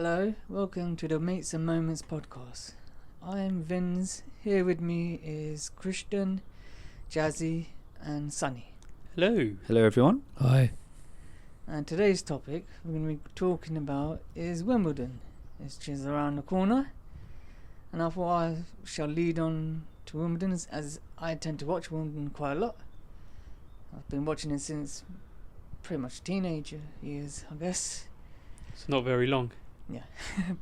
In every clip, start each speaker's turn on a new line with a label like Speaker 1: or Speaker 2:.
Speaker 1: Hello, welcome to the Mates and Moments podcast. I'm Vince. Here with me is Christian, Jazzy, and Sunny.
Speaker 2: Hello.
Speaker 3: Hello everyone.
Speaker 4: Hi.
Speaker 1: And today's topic we're going to be talking about is Wimbledon. It's just around the corner. And I thought I shall lead on to Wimbledon as I tend to watch Wimbledon quite a lot. I've been watching it since pretty much teenager years, I guess.
Speaker 2: It's not very long.
Speaker 1: Yeah,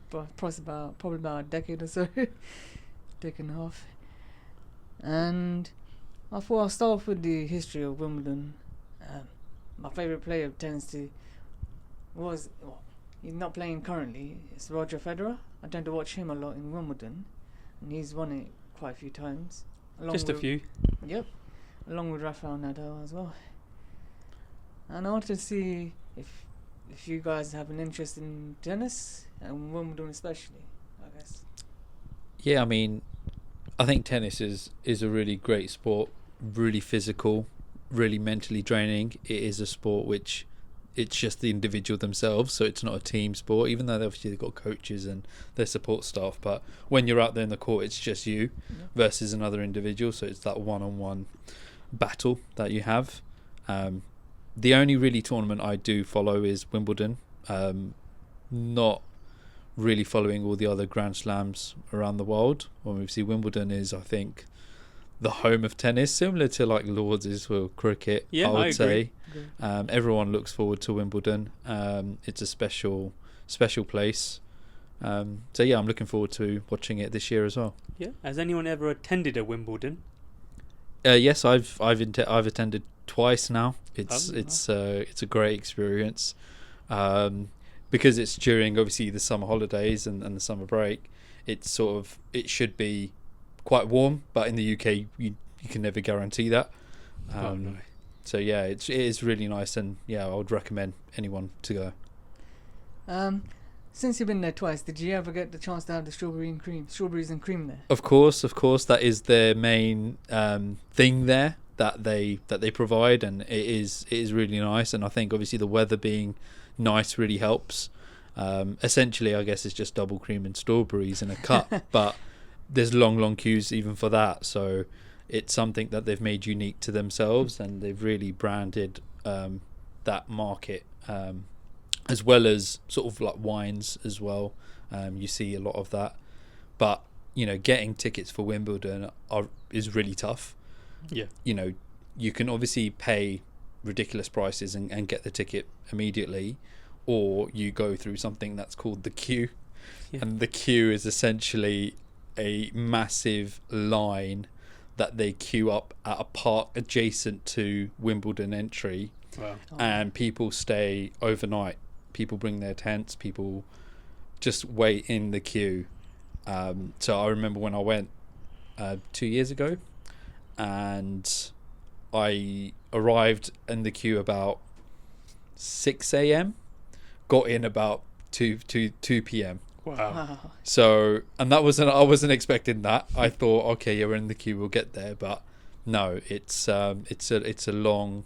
Speaker 1: but probably about a decade or so, decade and a half. And I thought I'll start off with the history of Wimbledon. My favourite player he's not playing currently, it's Roger Federer. I tend to watch him a lot in Wimbledon, and he's won it quite a few times.
Speaker 2: Just a few.
Speaker 1: Yep, along with Rafael Nadal as well. And I wanted to see if you guys have an interest in tennis, and Wimbledon especially, I guess.
Speaker 3: Yeah, I mean, I think tennis is a really great sport, really physical, really mentally draining. It is a sport which it's just the individual themselves, so it's not a team sport, even though they've got coaches and their support staff. But when you're out there in the court, it's just you versus another individual, so it's that one-on-one battle that you have. The only really tournament I do follow is Wimbledon. Not really following all the other Grand Slams around the world. Obviously, Wimbledon is, I think, the home of tennis, similar to like Lords is for cricket.
Speaker 2: Yeah,
Speaker 3: I would say.
Speaker 2: Agree.
Speaker 3: Everyone looks forward to Wimbledon. It's a special place. So yeah, I'm looking forward to watching it this year as well.
Speaker 2: Yeah. Has anyone ever attended a Wimbledon?
Speaker 3: Yes, I've attended twice now. It's a great experience, because it's during obviously the summer holidays and the summer break. It should be quite warm, but in the UK you can never guarantee that.
Speaker 2: No.
Speaker 3: So yeah, it is really nice, and yeah, I would recommend anyone to go.
Speaker 1: Since you've been there twice, did you ever get the chance to have the strawberries and cream there?
Speaker 3: Of course, that is their main thing there that they provide, and it is really nice. And I think obviously the weather being nice really helps. Essentially, I guess it's just double cream and strawberries in a cup, but there's long queues even for that. So it's something that they've made unique to themselves, and they've really branded that market, as well as sort of like wines as well. You see a lot of that, but getting tickets for Wimbledon is really tough.
Speaker 2: Yeah.
Speaker 3: You can obviously pay ridiculous prices and get the ticket immediately, or you go through something that's called the queue.
Speaker 2: Yeah.
Speaker 3: And the queue is essentially a massive line that they queue up at a park adjacent to Wimbledon entry.
Speaker 2: Wow.
Speaker 3: And people stay overnight. People bring their tents, people just wait in the queue. So I remember when I went 2 years ago, and I arrived in the queue about 6 a.m, got in about 2 p.m.
Speaker 2: Wow.
Speaker 3: So, and I wasn't expecting that. I thought, okay, you're in the queue, we'll get there, but no, it's a long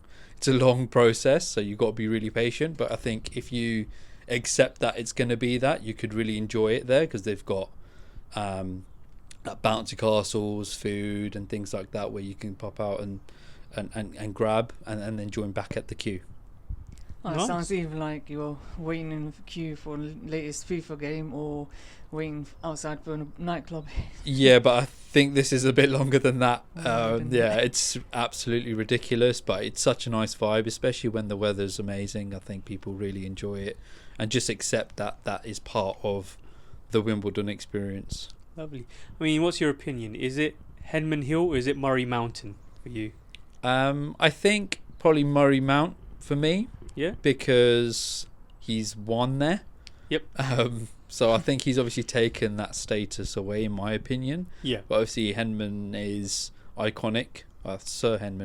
Speaker 3: process, so you've got to be really patient. But I think if you accept that it's going to be that, you could really enjoy it there, because they've got bouncy castles, food and things like that, where you can pop out and grab and then join back at the queue.
Speaker 1: It sounds even like you're waiting in the queue for the latest FIFA game, or waiting outside for a nightclub.
Speaker 3: Yeah, but I think this is a bit longer than that. It's absolutely ridiculous, but it's such a nice vibe, especially when the weather's amazing. I think people really enjoy it, and just accept that is part of the Wimbledon experience.
Speaker 2: Lovely. I mean, what's your opinion? Is it Henman Hill or is it Murray Mountain for you?
Speaker 3: I think probably Murray Mount for me.
Speaker 2: Yeah.
Speaker 3: Because he's won there.
Speaker 2: Yep.
Speaker 3: So I think he's obviously taken that status away, in my opinion.
Speaker 2: Yeah.
Speaker 3: But obviously Henman is iconic. Sir Tim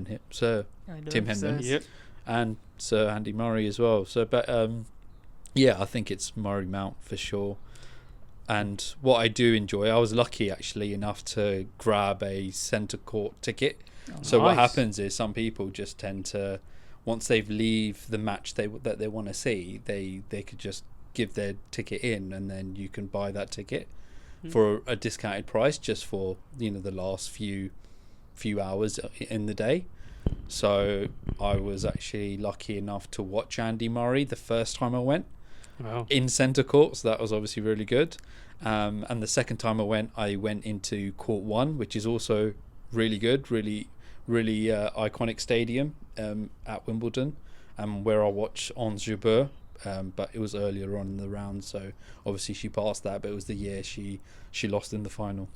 Speaker 3: Henman.
Speaker 2: Yep.
Speaker 3: And Sir Andy Murray as well. So, but yeah, I think it's Murray Mount for sure. And what I do enjoy, I was lucky actually enough to grab a centre court ticket. So what happens is some people just tend to, once they've leave the match that they want to see, they could just give their ticket in, and then you can buy that ticket for a discounted price just for the last few hours in the day. So I was actually lucky enough to watch Andy Murray the first time I went in centre court, so that was obviously really good. And the second time I went into court 1, which is also really good, really iconic stadium at Wimbledon, where I watched Ons Jabeur, but it was earlier on in the round, so obviously she passed that, but it was the year she lost in the final.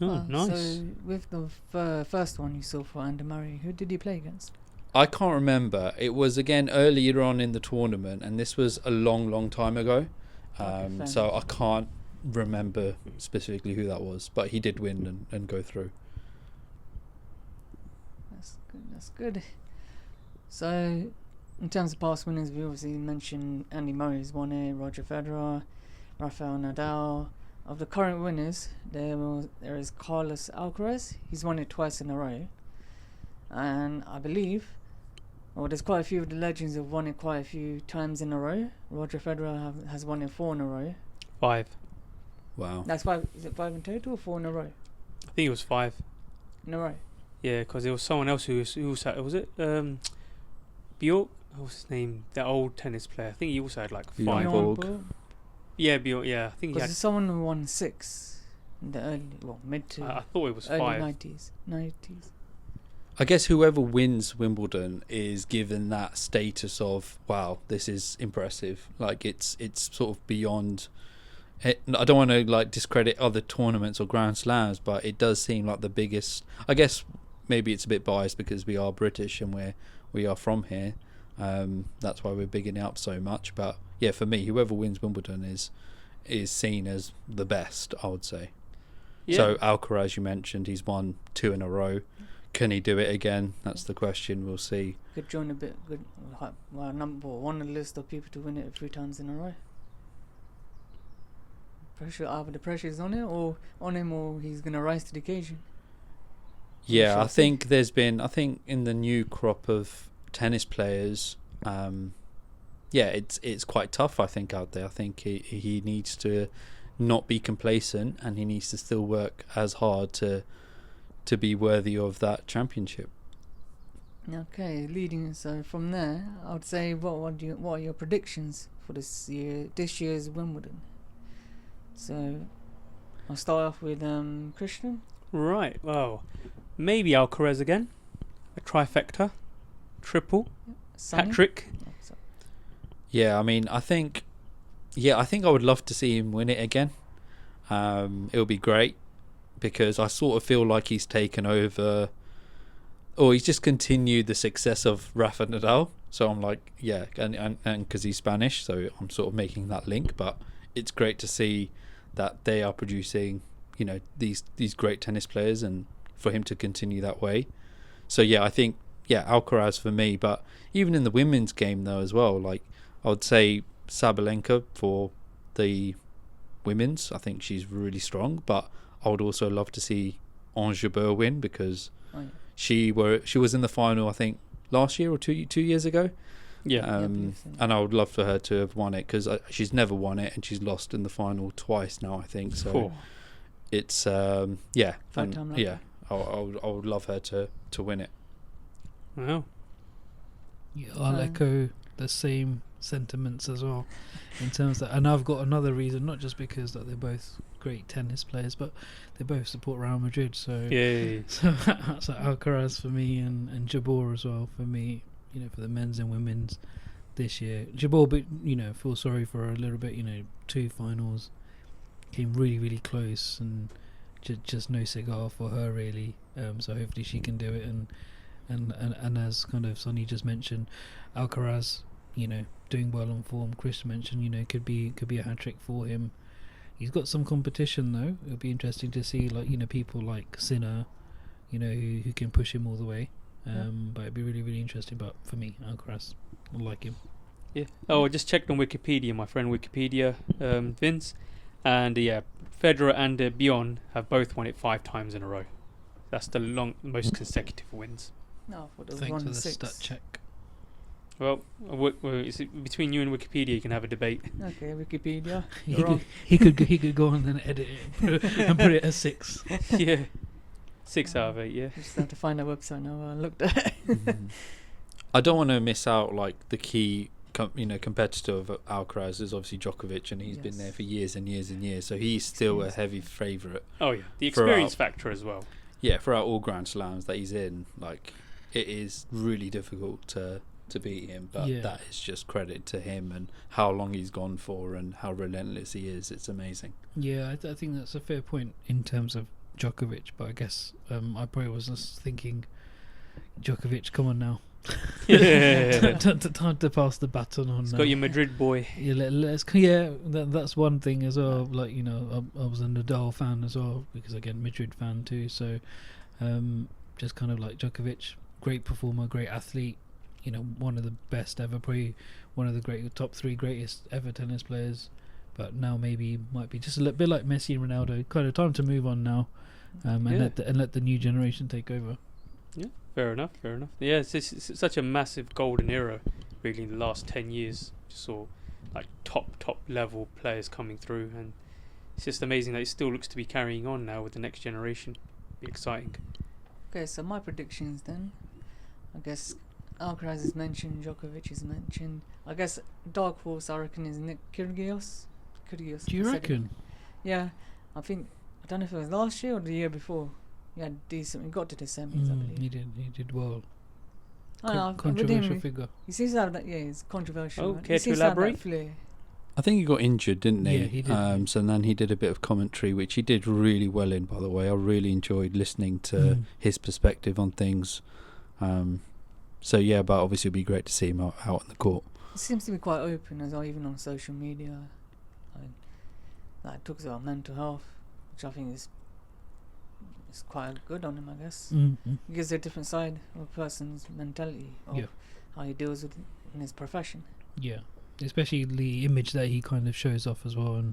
Speaker 2: Oh, nice.
Speaker 1: So with the first one you saw for Andy Murray, who did he play against?
Speaker 3: I can't remember. It was again earlier on in the tournament, and this was a long time ago. So I can't remember specifically who that was, but he did win and go through.
Speaker 1: That's good. So in terms of past winners, we obviously mentioned Andy Murray's won it, Roger Federer, Rafael Nadal. Of the current winners, there is Carlos Alcaraz. He's won it twice in a row, and I believe, there's quite a few of the legends who have won it quite a few times in a row. Roger Federer has won it 4 in a row.
Speaker 2: 5.
Speaker 3: Wow.
Speaker 1: That's 5. Is it 5 in total or 4 in a row?
Speaker 2: I think it was 5
Speaker 1: in a row.
Speaker 2: Yeah, because there was someone else who also was it Bjork? What's his name? That old tennis player. I think he also had like 5.
Speaker 3: Bjork.
Speaker 2: Yeah, Bjork. Yeah, I think he had.
Speaker 1: Because someone who won 6 in the mid to
Speaker 2: I thought it was
Speaker 1: early
Speaker 2: 5.
Speaker 1: 90s.
Speaker 3: I guess whoever wins Wimbledon is given that status of, wow, this is impressive. Like it's sort of beyond. I don't want to discredit other tournaments or Grand Slams, but it does seem like the biggest. I guess maybe it's a bit biased because we are British and we are from here. That's why we're bigging it up so much. But yeah, for me, whoever wins Wimbledon is seen as the best, I would say. Yeah. So Alcaraz, you mentioned, he's won 2 in a row. Can he do it again? That's the question. We'll see.
Speaker 1: Could join number 1 on the list of people to win it 3 times in a row. Either the pressure is on it or on him, or he's going to rise to the occasion.
Speaker 3: Yeah, I think in the new crop of tennis players, it's quite tough, I think, out there. I think he needs to not be complacent, and he needs to still work as hard to be worthy of that championship.
Speaker 1: Okay, so from there, I would say, what are your predictions for this year's Wimbledon? So I'll start off with Christian.
Speaker 2: Right. Well, maybe Alcaraz again, a trifecta, triple, hat trick.
Speaker 3: Yeah, I mean, I think I would love to see him win it again. It would be great because I sort of feel like he's taken over, or he's just continued the success of Rafa Nadal. So I'm like, yeah, and because he's Spanish, so I'm sort of making that link. But it's great to see that they are producing, these great tennis players, and for him to continue that way. So yeah, I think Alcaraz for me. But even in the women's game though as well, like I would say Sabalenka for the women's. I think she's really strong, but I would also love to see Ons Jabeur win because she was in the final, I think, last year or two years ago. Yeah. And I would love for her to have won it because she's never won it, and she's lost in the final twice now, I think. So it's I would love her to win it.
Speaker 2: Wow.
Speaker 4: Yeah, I'll echo the same sentiments as well in terms of, and I've got another reason, not just because that they're both great tennis players, but they both support Real Madrid, so so Alcaraz for me and Jabeur as well for me, for the men's and women's this year. Jabeur, but feel sorry for her a little bit, 2 finals, came really close, and just no cigar for her really, so hopefully she can do it, and as kind of Sonny just mentioned, Alcaraz, doing well on form. Chris mentioned, could be a hat trick for him. He's got some competition though. It'll be interesting to see, people like Sinner, who can push him all the way. But it'd be really interesting. But for me, Alcaraz, I like him.
Speaker 2: Yeah. Oh, I just checked on Wikipedia, my friend Wikipedia, Vince, and Federer and Bjorn have both won it 5 times in a row. That's the most consecutive wins.
Speaker 1: No,
Speaker 4: thanks for the stat check.
Speaker 2: Well, it's between you and Wikipedia, you can have a debate.
Speaker 1: Okay, Wikipedia.
Speaker 4: He
Speaker 1: You're wrong.
Speaker 4: he could go on and edit it and put it as 6.
Speaker 2: Yeah. 6 out of 8, yeah.
Speaker 1: Just have to find that website now. I looked at it.
Speaker 3: I don't want to miss out like the key, competitor of Alcaraz is obviously Djokovic, and he's been there for years and years and years. So he's still a heavy favourite.
Speaker 2: Oh yeah, the experience factor as well.
Speaker 3: Yeah, throughout all Grand Slams that he's in, like it is really difficult to beat him. But that is just credit to him and how long he's gone for and how relentless he is. It's amazing.
Speaker 4: Yeah, I think that's a fair point in terms of Djokovic. But I guess I probably was just thinking, Djokovic, come on now.
Speaker 2: Yeah.
Speaker 4: Time to pass the baton on.
Speaker 2: It's got your Madrid boy.
Speaker 4: Yeah, that's one thing as well. Like, I was a Nadal fan as well, because again, Madrid fan too. So just kind of like Djokovic, great performer, great athlete. One of the best ever, probably one of the top 3 greatest ever tennis players. But now maybe might be just a little bit like Messi and Ronaldo. Kind of time to move on now, and let the new generation take over.
Speaker 2: Yeah, fair enough. Yeah, it's such a massive golden era, really, in the last 10 years. Just saw like top level players coming through, and it's just amazing that it still looks to be carrying on now with the next generation. Be exciting.
Speaker 1: Okay, so my predictions then. I guess Alcaraz is mentioned, Djokovic is mentioned. I guess dark horse, I reckon, is Nick Kyrgios.
Speaker 4: Do you reckon?
Speaker 1: Yeah, I don't know if it was last year or the year before. He had decent. He got to the semis, I believe.
Speaker 4: He did well.
Speaker 1: Controversial
Speaker 4: figure.
Speaker 1: He seems to have that. Yeah, he's controversial.
Speaker 2: Oh,
Speaker 1: right?
Speaker 2: care to elaborate?
Speaker 3: I think he got injured, didn't he?
Speaker 4: Yeah, he did.
Speaker 3: So then he did a bit of commentary, which he did really well in, by the way. I really enjoyed listening to his perspective on things. So yeah, but obviously it'd be great to see him out on the court.
Speaker 1: He seems to be quite open as well, even on social media. Like talks about mental health, which I think is quite good on him, I guess.
Speaker 4: Mm-hmm.
Speaker 1: He gives a different side of a person's mentality of how he deals with in his profession.
Speaker 4: Yeah, especially the image that he kind of shows off as well,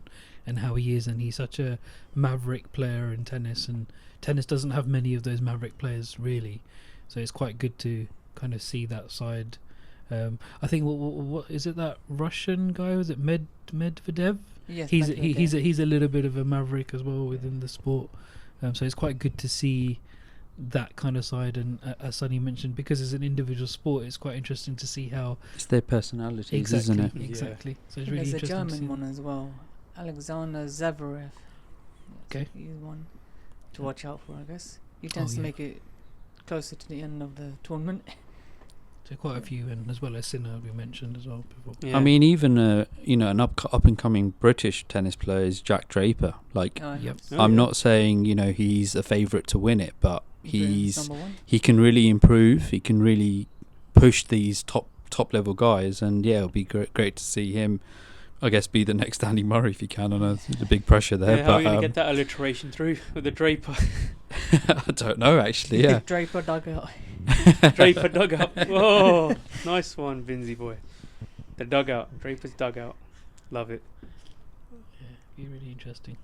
Speaker 4: and how he is, and he's such a maverick player in tennis, and tennis doesn't have many of those maverick players really, so it's quite good to kind of see that side. I think what is it, that Russian guy, was it Medvedev?
Speaker 1: Yes,
Speaker 4: he's a little bit of a maverick as well within the sport. So it's quite good to see that kind of side, and as Sonny mentioned, because it's an individual sport, it's quite interesting to see how
Speaker 3: it's their personalities, isn't it?
Speaker 4: Exactly.
Speaker 1: Yeah.
Speaker 4: So it's really interesting.
Speaker 1: There's a
Speaker 4: to see
Speaker 1: German one as well, Alexander Zverev.
Speaker 4: Okay.
Speaker 1: He's one to watch out for, I guess. He tends to make it closer to the end of the tournament.
Speaker 4: So quite a few, and as well as Sinner we mentioned as well before.
Speaker 3: Yeah. I mean, even an up and coming British tennis player is Jack Draper. Like, I'm not saying he's a favourite to win it, but he can really improve. He can really push these top level guys, and it'll be great to see him. I guess be the next Andy Murray if he can. I know the big pressure there.
Speaker 2: How are you going to get that alliteration through with the Draper?
Speaker 3: I don't know, actually. Yeah.
Speaker 1: Draper dugout.
Speaker 2: Draper dugout. Whoa, nice one, Vinzy boy. The dugout, Draper's dugout. Love it.
Speaker 4: Yeah, be really interesting.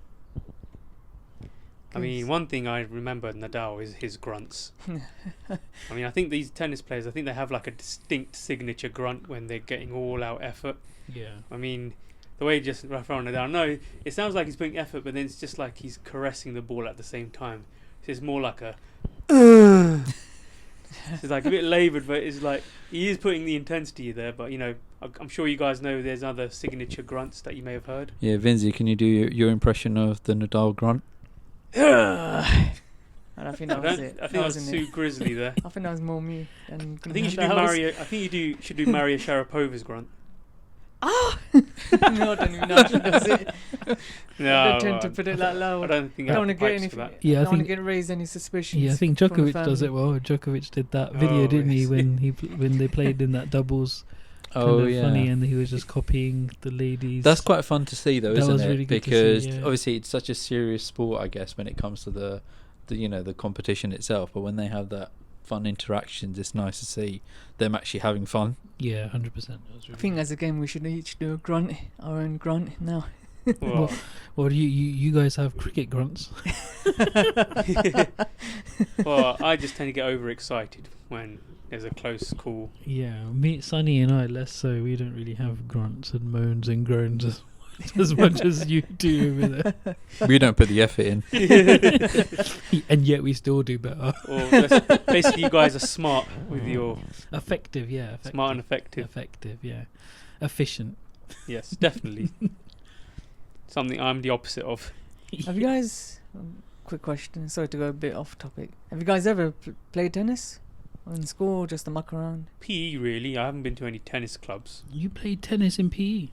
Speaker 2: I mean, one thing I remember Nadal is his grunts. I mean, I think these tennis players, they have like a distinct signature grunt when they're getting all out effort.
Speaker 4: Yeah.
Speaker 2: I mean, the way just Rafael Nadal, no, it sounds like he's putting effort, but then it's just like he's caressing the ball at the same time. So it's more like a it's like a bit laboured, but it's like he is putting the intensity there. But I'm sure you guys know there's other signature grunts that you may have heard.
Speaker 3: Yeah, Vinzy, can you do your impression of the Nadal grunt?
Speaker 1: I don't think that was it.
Speaker 2: I think that was too grisly there.
Speaker 1: I think that was more me.
Speaker 2: I think you should do Maria. I think you should do Maria Sharapova's grunt.
Speaker 1: No, I don't even know if she does it.
Speaker 2: No,
Speaker 1: I don't tend to put it that low.
Speaker 2: I don't think I
Speaker 1: don't want to get
Speaker 2: anything.
Speaker 1: I don't want to get raised any suspicions.
Speaker 4: Yeah, I think Djokovic does it well. Djokovic did that video, didn't he, when they played in that doubles? Funny, and he was just copying the ladies.
Speaker 3: That's quite fun to see, though, isn't it?
Speaker 4: Really good
Speaker 3: because
Speaker 4: to see,
Speaker 3: obviously it's such a serious sport, I guess, when it comes to the competition itself. But when they have that fun interactions, it's nice to see them actually having fun.
Speaker 4: Yeah, 100%.
Speaker 1: I think as a game we should each do our own grunt now.
Speaker 4: Well, you guys have cricket grunts.
Speaker 2: Well, I just tend to get overexcited when There's a close call.
Speaker 4: Yeah, me, Sonny, and I less so. We don't really have grunts and moans and groans as much as you do over there.
Speaker 3: We don't put the effort in.
Speaker 4: And yet we still do better.
Speaker 2: Or basically, you guys are smart with your
Speaker 4: Effective, yeah. Effective.
Speaker 2: smart and effective.
Speaker 4: Effective, yeah. Efficient.
Speaker 2: Yes, definitely. Something I'm the opposite of.
Speaker 1: Have you guys? Quick question. Sorry to go a bit off topic. Have you guys ever played tennis in school, or just a muck around?
Speaker 2: PE, really. I haven't been to any tennis clubs.
Speaker 4: You played tennis in PE?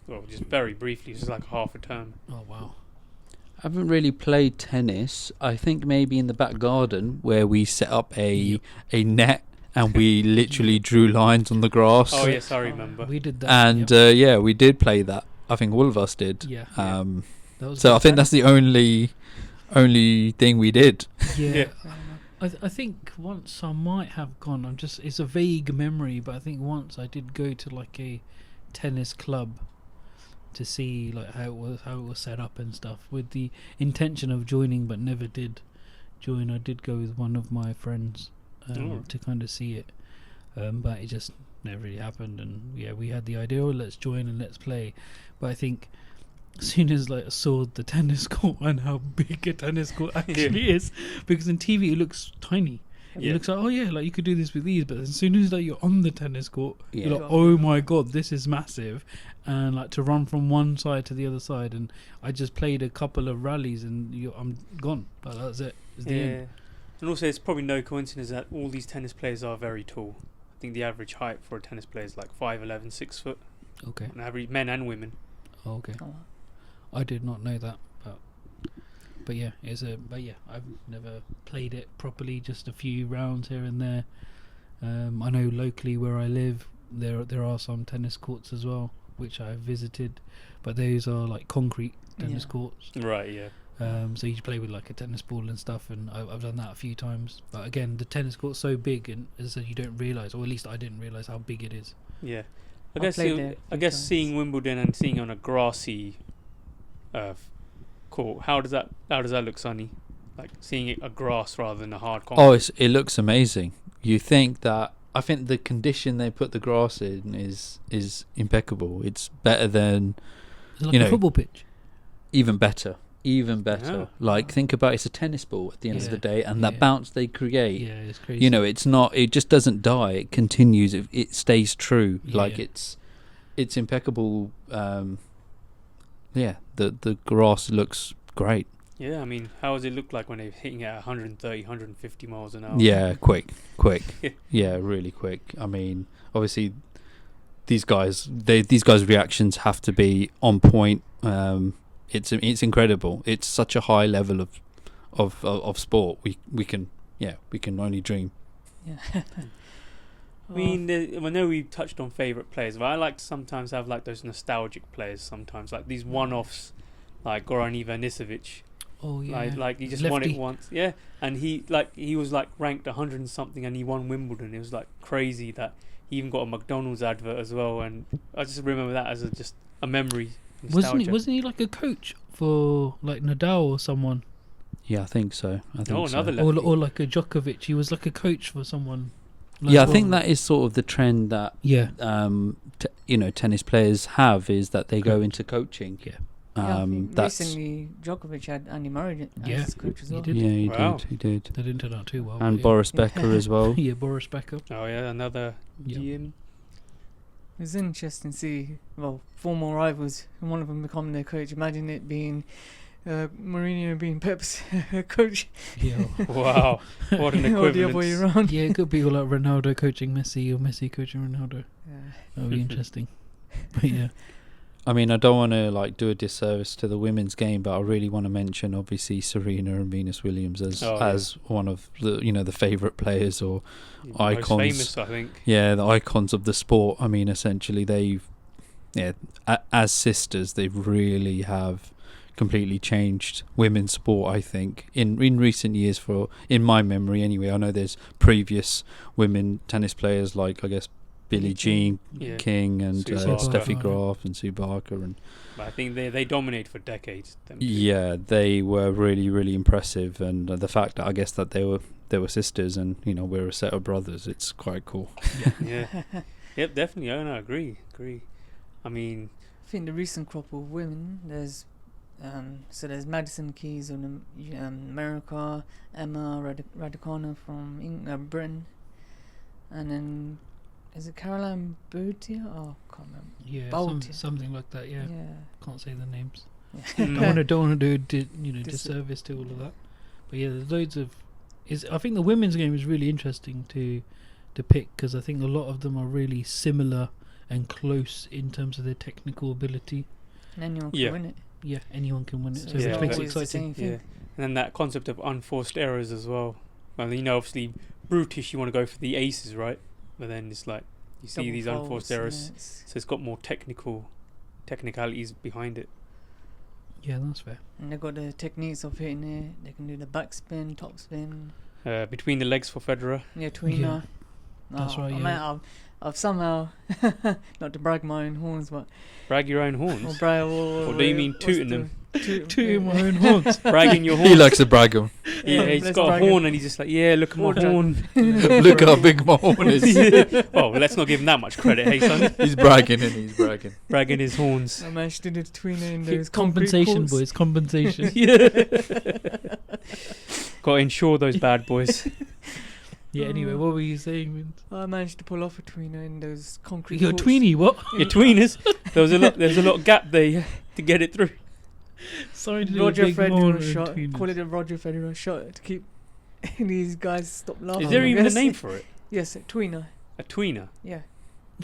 Speaker 2: Well, just very briefly, just like half a term.
Speaker 4: Oh, wow.
Speaker 3: I haven't really played tennis. I think maybe in the back garden where we set up a net and we literally drew lines on the grass.
Speaker 2: Oh, yes, I remember.
Speaker 4: We did that.
Speaker 3: And
Speaker 4: yep.
Speaker 3: yeah, we did play that. I think all of us did.
Speaker 4: Yeah.
Speaker 3: So
Speaker 4: That was
Speaker 3: I
Speaker 4: good
Speaker 3: think that's the only thing we did.
Speaker 4: Yeah.
Speaker 2: Yeah.
Speaker 4: I think once I might have gone. It's a vague memory, but I think once I did go to like a tennis club to see like how it was set up and stuff, with the intention of joining, but never did join. I did go with one of my friends to kind of see it, but it just never really happened. And yeah, we had the idea, let's join and let's play. But I think as soon as like I saw the tennis court and how big a tennis court actually is, because in TV it looks tiny.
Speaker 2: Yeah.
Speaker 4: It looks like, oh yeah, like you could do this with these, but as soon as like you're on the tennis court,
Speaker 3: Yeah.
Speaker 4: you're like, oh my god, this is massive. And like to run from one side to the other side, and I just played a couple of rallies and I'm gone. Like, that's it. It's the end.
Speaker 2: And also, it's probably no coincidence that all these tennis players are very tall. I think the average height for a tennis player is like 5'11", 6 foot.
Speaker 4: Okay.
Speaker 2: On average, men and women.
Speaker 4: Oh, okay.
Speaker 1: Oh.
Speaker 4: I did not know that, but yeah, but yeah, I've never played it properly. Just a few rounds here and there. I know locally where I live, there are some tennis courts as well, which I've visited, but those are like concrete tennis courts.
Speaker 2: Right. Yeah.
Speaker 4: So you play with like a tennis ball and stuff, and I've done that a few times. But again, the tennis court's so big, and as I said, you don't realise, or at least I didn't realise how big it is.
Speaker 2: Yeah.
Speaker 1: I played there a
Speaker 2: I
Speaker 1: few
Speaker 2: guess
Speaker 1: times.
Speaker 2: seeing Wimbledon and seeing on a grassy court, how does that look, Sonny? Like seeing it a grass rather than a hard concrete.
Speaker 3: It looks amazing. You think that? I think the condition they put the grass in is impeccable. It's better than
Speaker 4: It's like a football pitch.
Speaker 3: even better.
Speaker 2: Yeah.
Speaker 3: Like think about it's a tennis ball at the end of the day, and that
Speaker 4: Yeah.
Speaker 3: bounce they create.
Speaker 4: Yeah, it's crazy.
Speaker 3: It's not. It just doesn't die. It continues. It stays true.
Speaker 4: Yeah.
Speaker 3: Like it's impeccable. The grass looks great.
Speaker 2: Yeah, I mean, how does it look like when they're hitting at 130, 150 miles an hour?
Speaker 3: Yeah, quick.
Speaker 2: Yeah.
Speaker 3: Yeah, really quick. I mean, obviously, these guys' reactions have to be on point. It's incredible. It's such a high level of sport. We can only dream.
Speaker 1: Yeah.
Speaker 2: I mean, I know we touched on favourite players, but I like to sometimes have like those nostalgic players sometimes, like these one-offs, like Goran Ivanisevic.
Speaker 4: Oh yeah.
Speaker 2: Like he just won
Speaker 4: Lefty.
Speaker 2: it once. Yeah, and he was like ranked 100 and something, and he won Wimbledon. It was like crazy that he even got a McDonald's advert as well, and I just remember that as just a memory. Nostalgia.
Speaker 4: Wasn't he like a coach for like Nadal or someone?
Speaker 3: Yeah, I think so.
Speaker 2: Another
Speaker 3: so.
Speaker 2: lefty.
Speaker 4: Or like a Djokovic. He was like a coach for someone.
Speaker 3: Yeah, I think that is sort of the trend that
Speaker 4: Yeah.
Speaker 3: tennis players have, is that they go
Speaker 4: Correct.
Speaker 3: into coaching.
Speaker 4: Yeah.
Speaker 1: I think
Speaker 3: That's
Speaker 1: recently Djokovic had Andy Murray as
Speaker 4: Yeah,
Speaker 1: his coach as
Speaker 4: he
Speaker 1: well.
Speaker 4: did.
Speaker 3: yeah,
Speaker 2: Wow.
Speaker 3: he did.
Speaker 4: That didn't turn out too well.
Speaker 3: And
Speaker 4: but
Speaker 3: Boris Becker as well.
Speaker 4: Yeah, Boris Becker.
Speaker 2: Oh yeah, another
Speaker 4: Yeah.
Speaker 2: GM.
Speaker 1: It's interesting to see, former rivals, and one of them becoming their coach. Imagine it being Mourinho being Pep's coach.
Speaker 4: Yeah.
Speaker 2: Wow, what an
Speaker 1: Or the other way
Speaker 2: equivalence.
Speaker 1: around.
Speaker 4: Yeah, it could be like Ronaldo coaching Messi or Messi coaching Ronaldo.
Speaker 1: Yeah.
Speaker 4: That would be interesting. But yeah.
Speaker 3: I mean, I don't want to do a disservice to the women's game, but I really want to mention obviously Serena and Venus Williams as one of the favourite players or icons.
Speaker 2: Most famous, I think.
Speaker 3: Yeah, the icons of the sport. I mean, essentially as sisters, they really have completely changed women's sport, I think, in recent years, in my memory anyway. I know there's previous women tennis players like, I guess, Billie Jean
Speaker 2: Yeah.
Speaker 3: King and
Speaker 2: Sue
Speaker 3: Steffi
Speaker 4: Barker.
Speaker 3: Graf and Sue Barker, and
Speaker 2: But I think they dominate for decades. Them two.
Speaker 3: yeah, they were really, really impressive. And the fact that I guess that they were sisters, and we're a set of brothers. It's quite cool.
Speaker 2: Yeah. Yep, definitely. I agree. I mean,
Speaker 1: I think the recent crop of women, there's Madison Keys in America, Emma Raducanu from Britain, and then is it Caroline Boutier? Oh, I can't remember.
Speaker 4: Yeah,
Speaker 1: Boutier.
Speaker 4: something like that. Yeah,
Speaker 1: Yeah.
Speaker 4: can't say the names.
Speaker 1: Yeah.
Speaker 4: Don't want to do disservice to all of that. But yeah, there's loads of. I think the women's game is really interesting to pick, because I think a lot of them are really similar and close in terms of their technical ability.
Speaker 1: And anyone can
Speaker 2: Yeah.
Speaker 1: win it.
Speaker 4: Yeah, anyone can win it, so
Speaker 1: it's
Speaker 2: Yeah,
Speaker 4: which
Speaker 1: not
Speaker 4: makes it
Speaker 1: always the
Speaker 4: exciting.
Speaker 1: same thing.
Speaker 2: yeah. And then that concept of unforced errors as well. Well, obviously, brutish, you want to go for the aces, right? But then it's like, you see
Speaker 1: Double
Speaker 2: these
Speaker 1: faults,
Speaker 2: unforced
Speaker 1: yeah,
Speaker 2: errors.
Speaker 1: it's-
Speaker 2: So it's got more technicalities behind it.
Speaker 4: Yeah, that's fair.
Speaker 1: And they've got the techniques of hitting it. They can do the backspin, topspin.
Speaker 2: Between the legs for Federer.
Speaker 1: Yeah, tweener.
Speaker 4: That's right,
Speaker 1: I
Speaker 4: yeah.
Speaker 1: mean, I've somehow, not to brag my own horns, but
Speaker 2: Brag your own
Speaker 1: or
Speaker 2: horns.
Speaker 1: brag
Speaker 2: Or do you mean tooting them?
Speaker 4: Two my own horns.
Speaker 2: Bragging your horns.
Speaker 3: He likes to brag 'em.
Speaker 2: Yeah, he's
Speaker 1: let's
Speaker 2: got a
Speaker 1: brag 'em.
Speaker 2: horn and he's just like, yeah, look at my
Speaker 1: Horn drag.
Speaker 2: horn.
Speaker 3: Look how big my horn is.
Speaker 2: Oh, let's not give him that much credit, hey son.
Speaker 3: He's bragging and he's bragging.
Speaker 2: Bragging his horns.
Speaker 1: I managed to do the tweener in those concrete
Speaker 4: Compensation,
Speaker 1: courts.
Speaker 4: boys. Compensation.
Speaker 2: Got to insure those bad boys.
Speaker 4: Yeah. Anyway, what were you saying, Vince?
Speaker 1: I managed to pull off a tweener in those concrete
Speaker 4: Your
Speaker 1: courts.
Speaker 4: tweenie, what?
Speaker 2: Your tweeners. There's a lot of gap there to get it through.
Speaker 4: Sorry to do a
Speaker 1: Roger
Speaker 4: big horn
Speaker 1: Federer
Speaker 4: and
Speaker 1: shot.
Speaker 4: tweeners.
Speaker 1: Call it a Roger Federer shot to keep these guys stop laughing.
Speaker 2: Is there
Speaker 1: I
Speaker 2: even a
Speaker 1: guess.
Speaker 2: name for it?
Speaker 1: Yes, a tweener.
Speaker 2: A tweener.
Speaker 1: Yeah.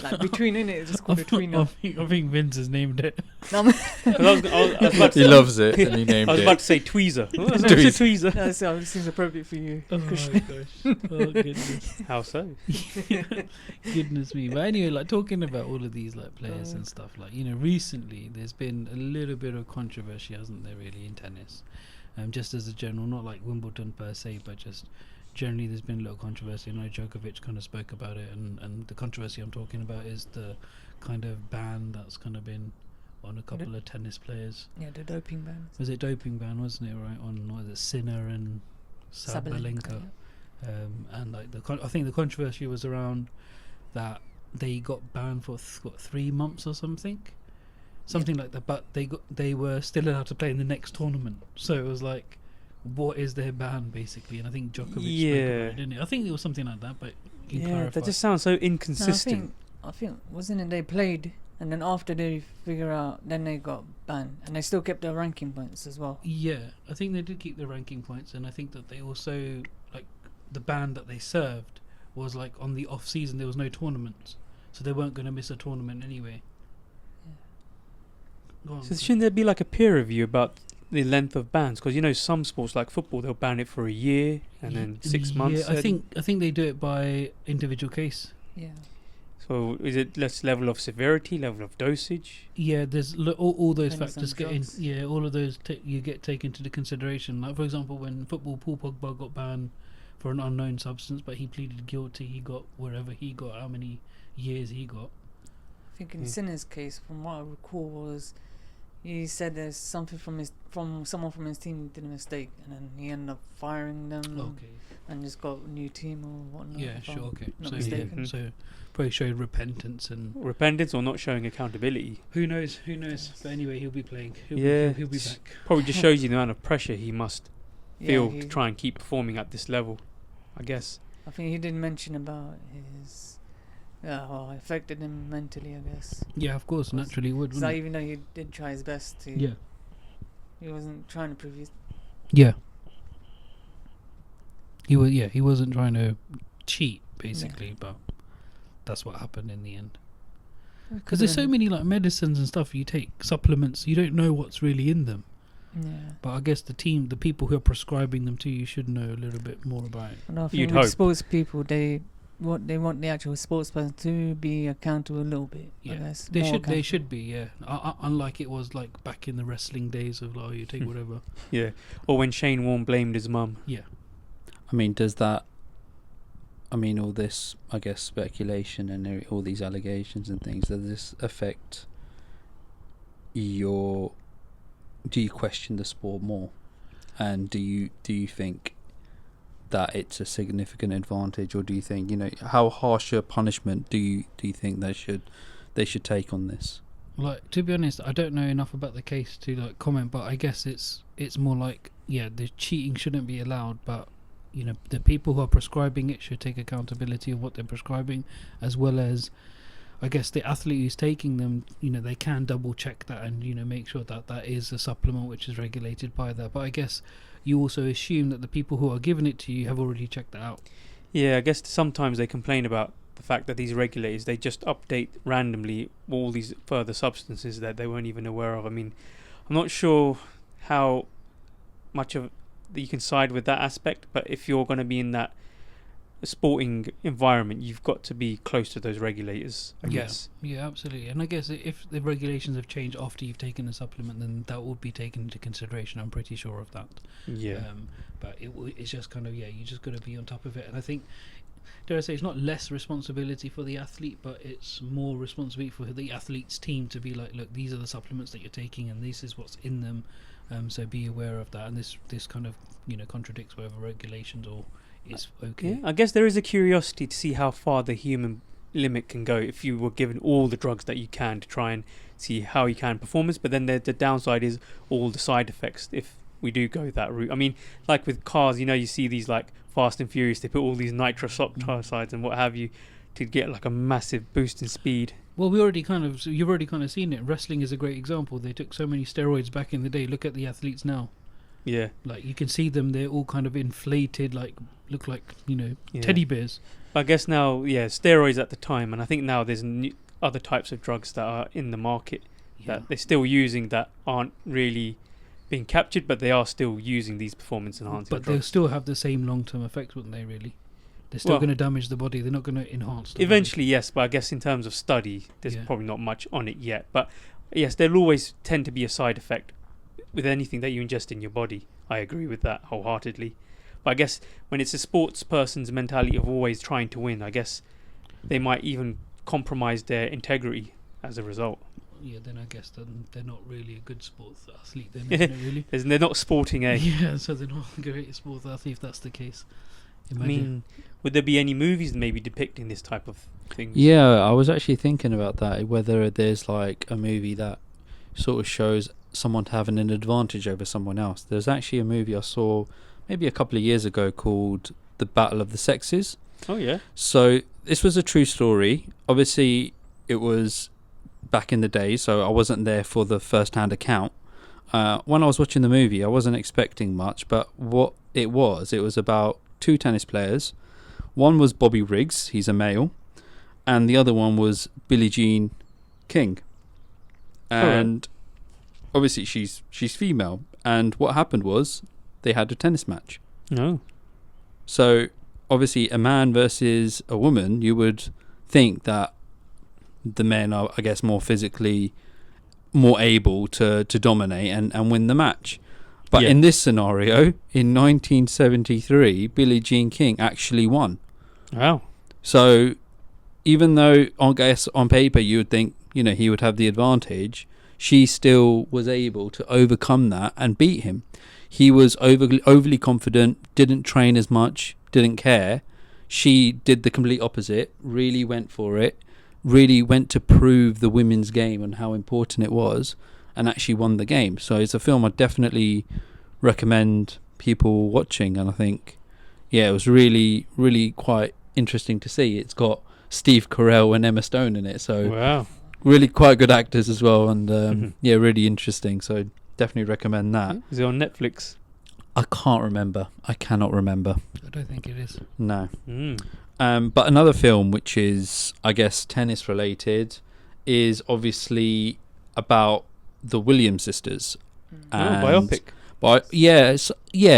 Speaker 1: Like between in it, it's just called a tweener.
Speaker 4: I think Vince has named it.
Speaker 1: No,
Speaker 2: 'Cause I was about to
Speaker 3: He
Speaker 2: say-
Speaker 3: loves it and he named
Speaker 2: I was
Speaker 3: it.
Speaker 2: about to say tweezer. It's a tweezer.
Speaker 1: no, so it seems appropriate for you.
Speaker 4: Oh my
Speaker 1: Christian.
Speaker 4: gosh. Oh goodness.
Speaker 2: How so?
Speaker 4: Goodness me. But anyway, like talking about all of these like players
Speaker 1: Uh.
Speaker 4: and stuff, like, recently there's been a little bit of controversy, hasn't there, really, in tennis? Just as a general, not like Wimbledon per se, but just generally there's been a little controversy. I know Djokovic kind of spoke about it, and the controversy I'm talking about is the kind of ban that's kind of been on a couple of tennis players.
Speaker 1: Yeah, the doping ban.
Speaker 4: Was it doping ban, wasn't it, right? On, what was it, Sinner and Sabalenka. And like I think the controversy was around that they got banned for 3 months or something like that, but they were still allowed to play in the next tournament. So it was like, what is their ban basically? And I think Djokovic spoke about it, didn't he? I think it was something like that, but you can
Speaker 2: Yeah,
Speaker 4: clarify.
Speaker 2: that just sounds so
Speaker 1: No,
Speaker 2: inconsistent.
Speaker 1: I think wasn't it they played and then after they figure out, then they got banned and they still kept their ranking points as well.
Speaker 4: Yeah, I think they did keep their ranking points, and I think that they also, like, the ban that they served was like on the off season there was no tournaments, so they weren't going to miss a tournament anyway. Go on.
Speaker 2: So shouldn't there be like a peer review about the length of bans? Because some sports like football, they'll ban it for a year and then 6 months.
Speaker 4: Yeah, I think they do it by individual case.
Speaker 1: Yeah.
Speaker 2: So is it less level of severity, level of dosage?
Speaker 4: Yeah, there's all those
Speaker 1: Depends
Speaker 4: factors
Speaker 1: on
Speaker 4: get in.
Speaker 1: drugs.
Speaker 4: Yeah, all of those you get taken into consideration. Like, for example, when football, Paul Pogba got banned for an unknown substance, but he pleaded guilty. He got wherever he got, how many years he got.
Speaker 1: I think in
Speaker 2: Yeah.
Speaker 1: Sinner's case, from what I recall, was he said there's something from someone from his team did a mistake, and then he ended up firing them
Speaker 4: Okay.
Speaker 1: and just got a new team or whatnot.
Speaker 4: Yeah,
Speaker 1: if I'm
Speaker 4: sure. Okay.
Speaker 1: not
Speaker 4: So
Speaker 1: mistaken.
Speaker 4: yeah, so probably showed repentance, and
Speaker 2: Repentance or not showing accountability?
Speaker 4: who knows? But anyway, he'll be playing. He'll
Speaker 2: Yeah,
Speaker 4: be
Speaker 2: s-
Speaker 4: back.
Speaker 2: Probably just shows you the amount of pressure he must
Speaker 1: Yeah,
Speaker 2: feel
Speaker 1: he-
Speaker 2: to try and keep performing at this level, I guess.
Speaker 1: I think he did mention about his how it affected him mentally, I guess.
Speaker 4: Yeah, of course, naturally would.
Speaker 1: So
Speaker 4: Wouldn't it?
Speaker 1: even though he did try his best to,
Speaker 4: Yeah.
Speaker 1: he wasn't trying to prove his.
Speaker 4: Yeah. He was. Yeah, he wasn't trying to cheat, basically, but that's what happened in the end. Because there's so many like medicines and stuff you take, supplements, you don't know what's really in them.
Speaker 1: Yeah.
Speaker 4: But I guess the people who are prescribing them to you should know a little bit more about it.
Speaker 1: And I
Speaker 2: You'd
Speaker 1: think
Speaker 2: hope.
Speaker 1: with sports people, they want the actual sports person to be accountable a little bit. I
Speaker 4: Yeah.
Speaker 1: guess.
Speaker 4: They
Speaker 1: more
Speaker 4: should. They
Speaker 1: accountable.
Speaker 4: should be. Yeah. Unlike it was like back in the wrestling days of like, you take whatever.
Speaker 2: Yeah. Or when Shane Warne blamed his mum.
Speaker 4: Yeah.
Speaker 3: I mean, does that I mean, all this, I guess, speculation and all these allegations and things, does this affect your... Do you question the sport more? And do you think that it's a significant advantage, or do you think, how harsh a punishment do you think they should take on this?
Speaker 4: Like, to be honest, I don't know enough about the case to like comment, but I guess it's more like, yeah, the cheating shouldn't be allowed, but the people who are prescribing it should take accountability of what they're prescribing, as well as, I guess, the athlete who's taking them, they can double check that and make sure that that is a supplement which is regulated by that. But I guess you also assume that the people who are giving it to you have already checked that out.
Speaker 2: Yeah, I guess sometimes they complain about the fact that these regulators, they just update randomly all these further substances that they weren't even aware of. I mean, I'm not sure how much of you can side with that aspect, but if you're going to be in that sporting environment, you've got to be close to those regulators, I guess.
Speaker 4: Yeah, absolutely. And I guess if the regulations have changed after you've taken a supplement, then that will be taken into consideration. I'm pretty sure of that.
Speaker 2: Yeah.
Speaker 4: But it's just kind of, you just got to be on top of it. And I think, dare I say, it's not less responsibility for the athlete, but it's more responsibility for the athlete's team to be like, look, these are the supplements that you're taking and this is what's in them, so be aware of that. And this kind of contradicts whatever regulations or is okay.
Speaker 2: Yeah, I guess there is a curiosity to see how far the human limit can go if you were given all the drugs that you can to try and see how you can perform this. But then the downside is all the side effects if we do go that route. I mean, like with cars, you see these like Fast and Furious, they put all these nitrous oxides and what have you to get like a massive boost in speed.
Speaker 4: Well, you've already kind of seen it. Wrestling is a great example. They took so many steroids back in the day. Look at the athletes now.
Speaker 2: Yeah.
Speaker 4: Like, you can see them, they're all kind of inflated, like, look like, teddy bears.
Speaker 2: I guess now, steroids at the time, and I think now there's other types of drugs that are in the market that they're still using that aren't really being captured, but they are still using these performance enhancing drugs.
Speaker 4: But they'll still have the same long-term effects, wouldn't they, really? They're still going to damage the body. They're not going to enhance the
Speaker 2: eventually,
Speaker 4: body.
Speaker 2: yes, but I guess in terms of study, there's probably not much on it yet. But yes, there'll always tend to be a side effect with anything that you ingest in your body. I agree with that wholeheartedly. But I guess when it's a sports person's mentality of always trying to win, I guess they might even compromise their integrity as a result.
Speaker 4: Yeah, then I guess they're not really a good sports athlete then, isn't it, really?
Speaker 2: They're not sporting, eh?
Speaker 4: Yeah, so they're not a great sports athlete if that's the case. Imagine.
Speaker 2: I mean, would there be any movies maybe depicting this type of thing?
Speaker 3: Yeah, I was actually thinking about that, whether there's like a movie that sort of shows someone having an advantage over someone else. There's actually a movie I saw maybe a couple of years ago called The Battle of the Sexes.
Speaker 2: Oh, yeah.
Speaker 3: So this was a true story. Obviously, it was back in the day, so I wasn't there for the first-hand account. When I was watching the movie, I wasn't expecting much, but what it was about two tennis players. One was Bobby Riggs, he's a male, and the other one was Billie Jean King. And obviously she's female, and what happened was they had a tennis match.
Speaker 2: Oh.
Speaker 3: So obviously a man versus a woman, you would think that the men are, I guess, more physically more able to dominate and win the match. But in this scenario, in 1973, Billie Jean King actually won.
Speaker 2: Wow.
Speaker 3: So even though, I guess, on paper you would think, he would have the advantage, she still was able to overcome that and beat him. He was overly confident, didn't train as much, didn't care. She did the complete opposite, really went for it, really went to prove the women's game and how important it was, and actually won the game. So it's a film I definitely recommend people watching, and I think, it was really, really quite interesting to see. It's got Steve Carell and Emma Stone in it, so
Speaker 2: wow,
Speaker 3: really quite good actors as well, and really interesting. So definitely recommend that.
Speaker 2: Is it on Netflix?
Speaker 3: I can't remember. I cannot remember.
Speaker 4: I don't think it is.
Speaker 3: No. But another film which is, I guess, tennis related is obviously about the Williams sisters.
Speaker 2: Biopic.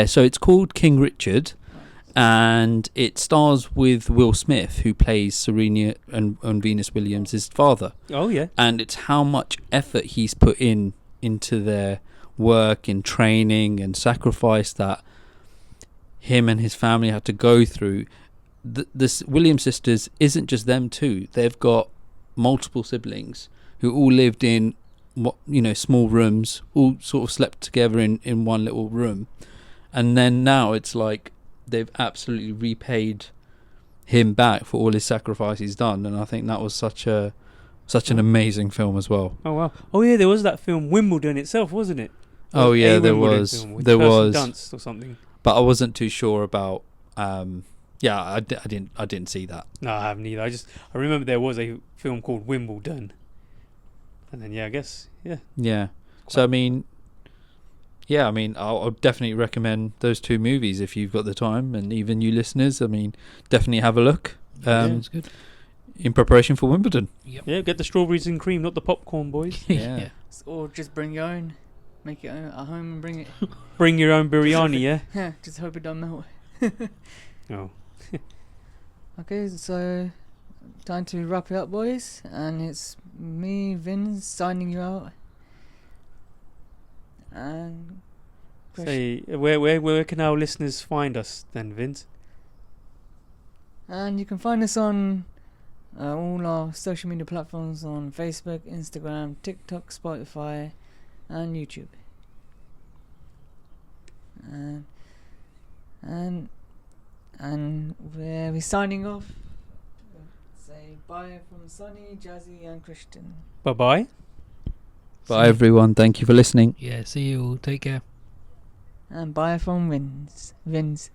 Speaker 3: So it's called King Richard, and it stars with Will Smith, who plays Serena and Venus Williams' father.
Speaker 2: Oh, yeah.
Speaker 3: And it's how much effort he's put into their work in training and sacrifice that him and his family had to go through. this Williams sisters isn't just them two. They've got multiple siblings who all lived in small rooms, all sort of slept together in one little room, and then now it's like they've absolutely repaid him back for all his sacrifice he's done. And I think that was such an amazing film as well.
Speaker 2: Oh wow! Oh yeah, there was that film Wimbledon itself, wasn't it?
Speaker 3: Oh yeah, there
Speaker 2: Wimbledon
Speaker 3: was.
Speaker 2: film with
Speaker 3: There
Speaker 2: Kirsten
Speaker 3: was.
Speaker 2: Dunst or something.
Speaker 3: But I wasn't too sure about. I didn't see that.
Speaker 2: No, I haven't either. I remember there was a film called Wimbledon, and then I guess
Speaker 3: Yeah. So I mean, I'll definitely recommend those two movies if you've got the time, and even you listeners, I mean, definitely have a look.
Speaker 4: Sounds good.
Speaker 3: In preparation for Wimbledon.
Speaker 2: Yeah, get the strawberries and cream, not the popcorn, boys.
Speaker 3: Yeah.
Speaker 1: Or just bring your own. Make it at home and bring it.
Speaker 2: Bring your own biryani, yeah.
Speaker 1: Yeah, just hope it don't melt.
Speaker 2: Oh.
Speaker 1: Okay, so time to wrap it up, boys. And it's me, Vince, signing you out. And
Speaker 2: Say, where can our listeners find us then, Vince?
Speaker 1: And you can find us on all our social media platforms on Facebook, Instagram, TikTok, Spotify, and YouTube. And we're signing off. Say bye from Sonny, Jazzy, and Christian.
Speaker 2: Bye-bye.
Speaker 3: Bye everyone. Thank you for listening.
Speaker 4: Yeah, see you all. Take care.
Speaker 1: And bye from Vince.